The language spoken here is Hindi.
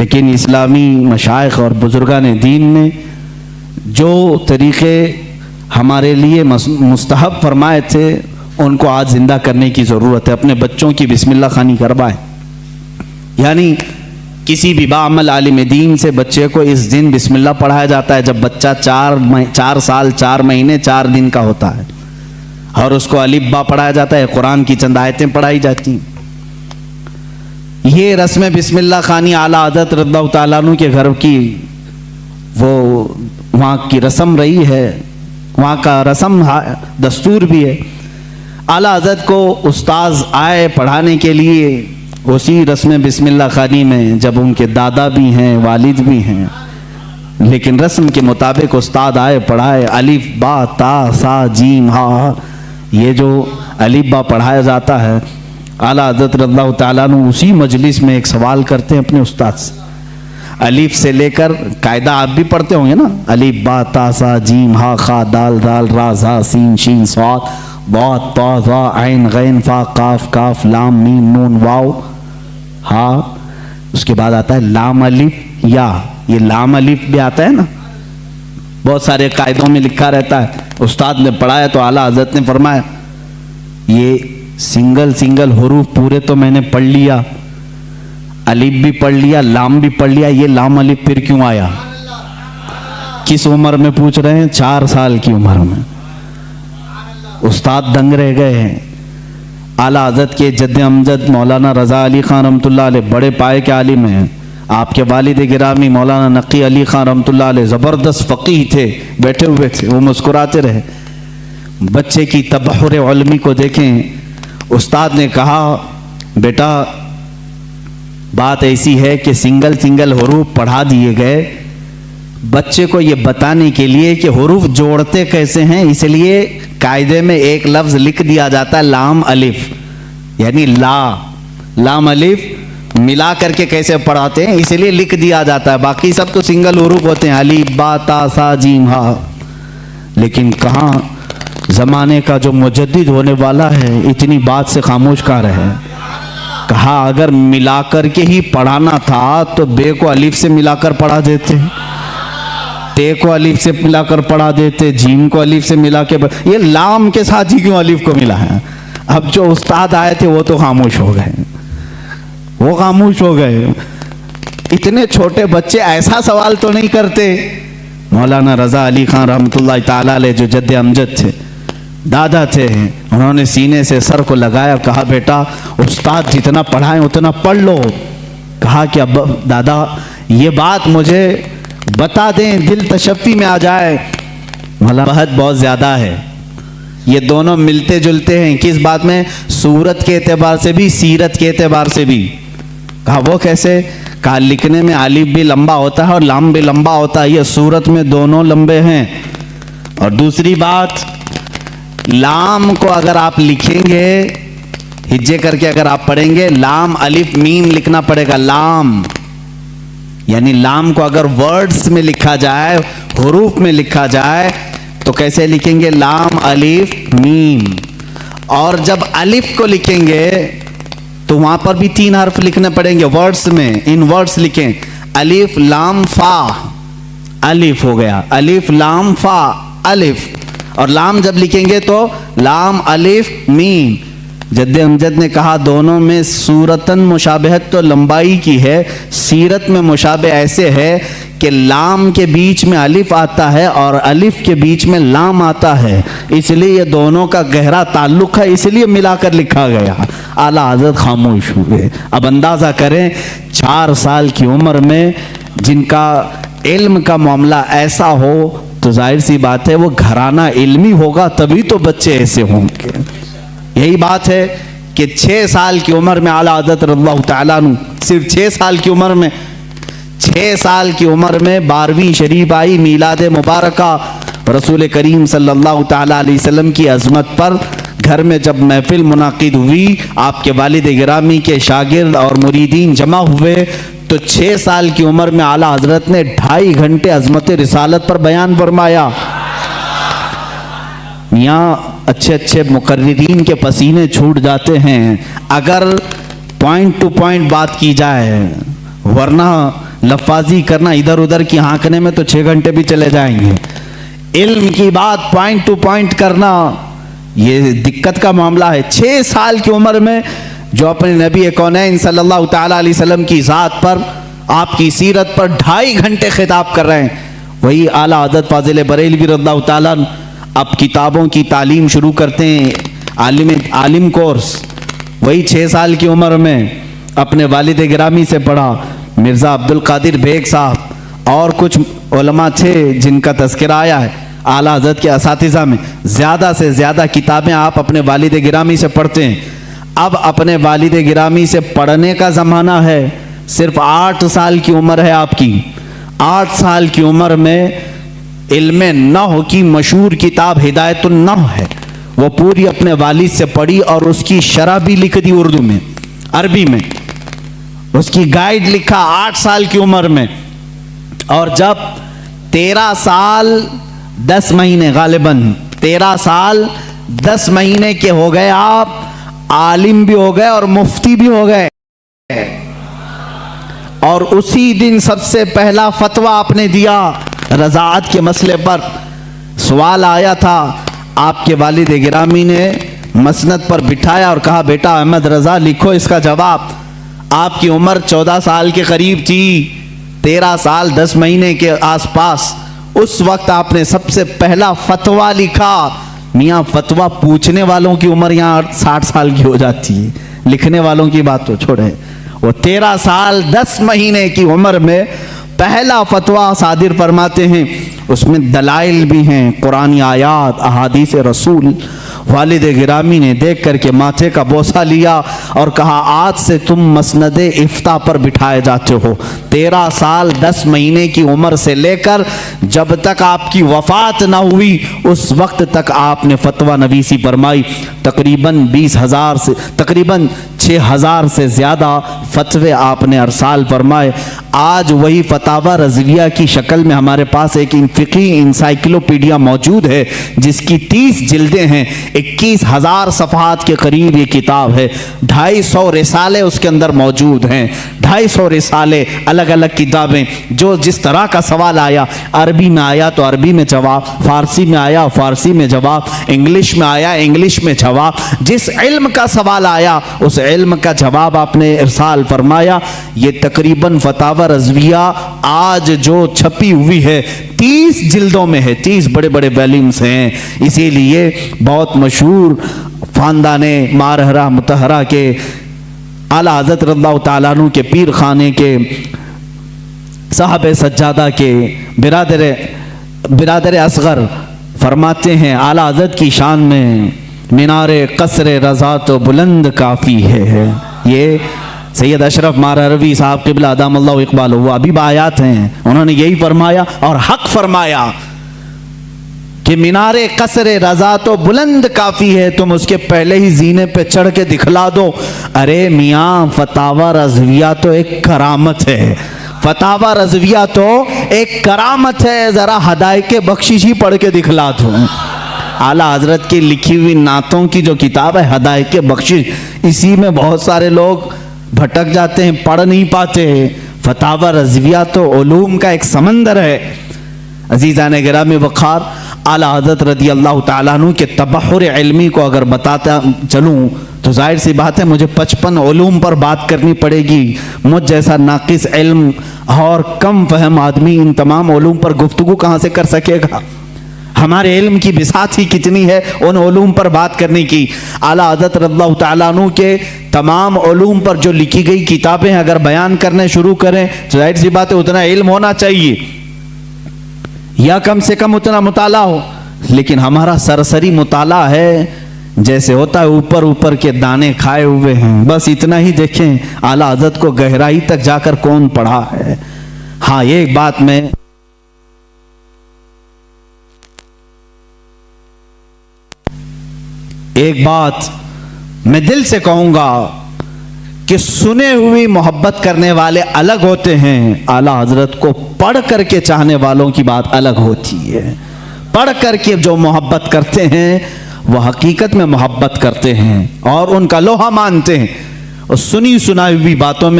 लेकिन इस्लामी मशाइख और बुजुर्गान दीन ने जो तरीक़े हमारे लिए मुस्तहब फरमाए थे उनको आज ज़िंदा करने की ज़रूरत है। अपने बच्चों की बिस्मिल्लाह खानी करवाएं। यानी किसी भी बाअमल आलिम दीन से बच्चे को इस दिन बिस्मिल्लाह पढ़ाया जाता है जब बच्चा 4 साल 4 महीने 4 दिन का होता है, और उसको अलिफ बा पढ़ाया जाता है, कुरान की चंद आयतें पढ़ाई जाती हैं। ये रस्म बिस्मिल्लाह खानी आला हज़रत रज़ियल्लाहु ताला अन्हु के घर की वो वहाँ की रस्म रही है, वहाँ का रस्म दस्तूर भी है। आला हज़रत को उस्ताद आए पढ़ाने के लिए, उसी रस्म बिस्मिल्लाह खानी में जब उनके दादा भी हैं वालिद भी हैं, लेकिन रस्म के मुताबिक उस्ताद आए पढ़ाए अलिफ बा ता सा जीम हा, ये जो अलिफ बा पढ़ाया जाता है। आला हज़रत रज़ियल्लाहु ताला अन्हु उसी मजलिस में एक सवाल करते हैं अपने उस्ताद से, अलिफ से लेकर कायदा आप भी पढ़ते होंगे ना, अलिफ बा ता सा जीम हा खा दाल दाल रा झा सीन शीन स्वाद बा ता ज़ा ऐन गैन फा काफ काफ लाम मीम नून वाव हा, उसके बाद आता है लाम अलिफ या, ये लाम अलिफ भी आता है ना, बहुत सारे कायदों में लिखा रहता है। उस्ताद ने पढ़ाया तो आला हज़रत ने फरमाया ये सिंगल हुरूफ पूरे तो मैंने पढ़ लिया, अलिफ भी पढ़ लिया, लाम भी पढ़ लिया, ये लाम अलिफ फिर क्यों आया? किस उम्र में पूछ रहे हैं? 4 साल की उम्र में। उस्ताद दंग रह गए हैं। आला हज़रत के जद्द अमजद मौलाना रज़ा अली ख़ान रहमतुल्लाह अलैह बड़े पाए के आलिम हैं। आपके वालिद गिरामी मौलाना नक़ी अली ख़ान रहमतुल्लाह अलैह ज़बरदस्त फ़क़ीह थे, बैठे हुए थे, वो मुस्कुराते रहे। बच्चे की तबहुर इल्मी को देखें। उस्ताद ने कहा बेटा बात ऐसी है कि सिंगल हुरूफ पढ़ा दिए गए, बच्चे को ये बताने के लिए कि हुरूफ जोड़ते कैसे हैं, इसलिए कायदे में एक लफ्ज़ लिख दिया जाता है लाम अलिफ, यानी लाम अलिफ मिला करके कैसे पढ़ाते हैं इसलिए लिख दिया जाता है, बाकी सब तो सिंगल हुरूफ होते हैं, अलिफ बा ता सा जीम हा। लेकिन कहाँ ज़माने का जो मुजद्दिद होने वाला है इतनी बात से खामोश कहाँ रहे। कहा अगर मिलाकर के ही पढ़ाना था तो बे को अलिफ से मिलाकर पढ़ा देते, ते को अलिफ से मिलाकर पढ़ा देते, जीम को अलिफ से मिला के, ये लाम के साथ ही क्यों अलिफ को मिला है? अब जो उस्ताद आए थे वो तो खामोश हो गए, वो खामोश हो गए। इतने छोटे बच्चे ऐसा सवाल तो नहीं करते। मौलाना रज़ा अली ख़ान रहमतुल्लाह ताला अलैह जो जद्द अमजद थे, दादा थे, उन्होंने सीने से सर को लगाया, कहा बेटा उस्ताद जितना पढ़ाएं उतना पढ़ लो। कहा कि अब दादा ये बात मुझे बता दें, दिल तशफ़ी में आ जाए। मौलाना बहुत ज़्यादा है, ये दोनों मिलते जुलते हैं। किस बात में? सूरत के एतबार से भी, सीरत के एतबार से भी। कहा वो कैसे? कहा लिखने में अलिफ भी लंबा होता है और लाम भी लंबा होता है, ये सूरत में दोनों लंबे हैं। और दूसरी बात, लाम को अगर आप लिखेंगे हिज्जे करके, अगर आप पढ़ेंगे लाम अलिफ मीम लिखना पड़ेगा, लाम यानी लाम को अगर वर्ड्स में लिखा जाए, हुरूफ में लिखा जाए तो कैसे लिखेंगे? लाम अलिफ मीम। और जब अलिफ को लिखेंगे तो वहां पर भी 3 हर्फ लिखने पड़ेंगे वर्ड्स में, इन वर्ड्स लिखें, अलिफ लाम फा, अलिफ हो गया, अलिफ लाम फा अलिफ। और लाम जब लिखेंगे तो लाम अलिफ मीम। जद्द अमजद ने कहा दोनों में सूरतन मुशाबहत तो लंबाई की है, सीरत में मुशाबह ऐसे है कि लाम के बीच में अलिफ आता है और अलिफ के बीच में लाम आता है, इसलिए ये दोनों का गहरा ताल्लुक है, इसलिए मिलाकर लिखा गया। आला हज़रत खामोश हुए। अब अंदाज़ा करें 4 साल की उम्र में जिनका इल्म का मामला ऐसा हो तो जाहिर सी बात है वो घराना इल्मी होगा, तभी तो बच्चे ऐसे होंगे। यही बात है कि 6 साल की उम्र में आला हज़रत रज़ियल्लाहु ताला अन्हु, सिर्फ 6 साल की उम्र में, 6 साल की उम्र में 12वीं शरीफ आई, मीलाद मुबारका रसूल करीम सल्लल्लाहु ताला अलैहि वसल्लम की अज़मत पर। घर में जब महफिल मुनाकिद हुई, आपके वालिद गिरामी के शागिर्द और मुरीदीन जमा हुए, तो 6 साल की उम्र में आला हज़रत ने 2.5 घंटे अज़मत रिसालत पर बयान फरमाया। यहाँ अच्छे मुकर्रिरीन के पसीने छूट जाते हैं अगर पॉइंट टू पॉइंट बात की जाए, वरना लफाजी करना, इधर उधर की हाँकने में तो 6 घंटे भी चले जाएंगे। इल्म की बात पॉइंट टू पॉइंट करना, ये दिक्कत का मामला है। 6 साल की उम्र में जो अपने नबी कौनैन सल्लल्लाहु ताला अलैहि वसल्लम की ज़ात पर, आपकी सीरत पर 2.5 घंटे खिताब कर रहे हैं, वही आला हज़रत फाजिल बरेलवी रज़ियल्लाहु ताला अब किताबों की तालीम शुरू करते हैं, आलिम कोर्स। वही 6 साल की उम्र में अपने वालिद गिरामी से पढ़ा, मिर्ज़ा अब्दुल कादिर बेग साहब और कुछ उलमा थे जिनका तज़किरा आया है आला हज़रत के असातिज़ा में। ज़्यादा से ज़्यादा किताबें आप अपने वालिद गिरामी से पढ़ते हैं। अब अपने वालिद गिरामी से पढ़ने का ज़माना है। सिर्फ 8 साल की उम्र है आपकी। 8 साल की उम्र में इल्म नहव की मशहूर किताब हिदायतुन नहव है, वो पूरी अपने वालिद से पढ़ी और उसकी शरह भी लिख दी उर्दू में, अरबी में, उसकी गाइड लिखा 8 साल की उम्र में। और जब 13 साल 10 महीने, गालिबन 13 साल 10 महीने के हो गए, आप आलिम भी हो गए और मुफ्ती भी हो गए। और उसी दिन सबसे पहला फतवा आपने दिया रज़ाअत के मसले पर। सवाल आया था, आपके वालिद गिरामी ने मसनद पर बिठाया और कहा, बेटा अहमद रज़ा लिखो इसका जवाब। आपकी उम्र 14 साल के करीब थी, 13 साल 10 महीने के आसपास। उस वक्त आपने सबसे पहला फतवा लिखा। मियाँ फतवा पूछने वालों की उम्र यहाँ 60 साल की हो जाती है, लिखने वालों की बात तो छोड़े। वो 13 साल 10 महीने की उम्र में पहला फतवा सादिर फरमाते हैं। उसमें दलाइल भी हैं, कुरानी आयात, अहादीस रसूल। वालिद गिरामी ने देख करके माथे का बोसा लिया और कहा, आज से तुम मसनद इफ्ता पर बिठाए जाते हो। 13 साल 10 महीने की उम्र से लेकर जब तक आपकी वफात ना हुई उस वक्त तक आपने फतवा नवीसी फरमाई। तकरीबन 20,000 से तकरीबन 6,000 से ज़्यादा फतवे आपने अरसाल फरमाए। आज वही फतावा रज़विया की शक्ल में हमारे पास एक फ़िक़ी इंसाइक्लोपीडिया मौजूद है जिसकी 30 जिल्दें हैं, 21,000 सफ़हात के करीब ये किताब है। 250 रिसाले उसके अंदर मौजूद हैं, 250 रिसाले, अलग अलग किताबें। जो जिस तरह का सवाल आया, अरबी में आया तो अरबी में जवाब, फ़ारसी में आया फ़ारसी में जवाब, इंग्लिश में आया इंग्लिश में जवाब। जिस इल्म का सवाल आया उस इल्म का जवाब आपने इरसाल फरमाया। ये तकरीबन फतावा रज़विया आज जो छपी हुई है 30 जिल्दों में है, 30 बड़े बड़े वॉल्यूम्स हैं। इसीलिए बहुत मशहूर ख़ानदाने मारहरा मुतहरा के आला हज़रत रज़ियल्लाहु ताला अन्हु के पीर खाने के साहब सज्जादा के बिरादर असगर फरमाते हैं, आला हज़रत की शान में मीनारे कसरे रज़ा तो बुलंद काफ़ी है। ये सैयद अशरफ मारहरवी साहब क़िबला अदामल्लाहु इक़बालहु, वो अभी आयात हैं, उन्होंने यही फरमाया और हक फरमाया कि मीनारे कसरे रज़ा तो बुलंद काफ़ी है, तुम उसके पहले ही जीने पे चढ़ के दिखला दो। अरे मियाँ फतावा रज़विया तो एक करामत है, फतावा रज़विया तो एक करामत है, ज़रा हदायके बख्शिश ही पढ़ के दिखला दो। आला हज़रत की लिखी हुई नातों की जो किताब है हदायके बख्शिश, इसी में बहुत सारे लोग भटक जाते हैं, पढ़ नहीं पाते हैं। फतावा रज़विया तो उलूम का एक समंदर है। अज़ीज़ान गिरामी वक़ार, आला हज़रत रज़ियल्लाहु ताला अन्हु के तबहुर इल्मी को अगर बताता चलूँ तो जाहिर सी बात है मुझे 55 उलूम पर बात करनी पड़ेगी। मुझ जैसा नाकिस इल्म और कम फहम आदमी इन तमाम उलूम पर गुफ्तगू कहाँ से कर सकेगा। हमारे इल्म की बिसात ही कितनी है उन उलूम पर बात करने की। आला हज़रत रज़ियल्लाहु ताला अन्हु के तमाम उलूम पर जो लिखी गई किताबें अगर बयान करने शुरू करें तो जाहिर सी बात है उतना इल्म होना चाहिए या कम से कम उतना मुताला हो। लेकिन हमारा सरसरी मुताला है जैसे होता है ऊपर ऊपर के दाने खाए हुए हैं, बस इतना ही देखें। आला हज़रत को गहराई तक जाकर कौन पढ़ा है। हाँ, ये एक बात मैं दिल से कहूँगा कि सुने हुई मोहब्बत करने वाले अलग होते हैं, आला हज़रत को पढ़ करके चाहने वालों की बात अलग होती है। पढ़ करके जो मोहब्बत करते हैं वह हकीकत में मोहब्बत करते हैं और उनका लोहा मानते हैं और सुनी सुनाई हुई बातों में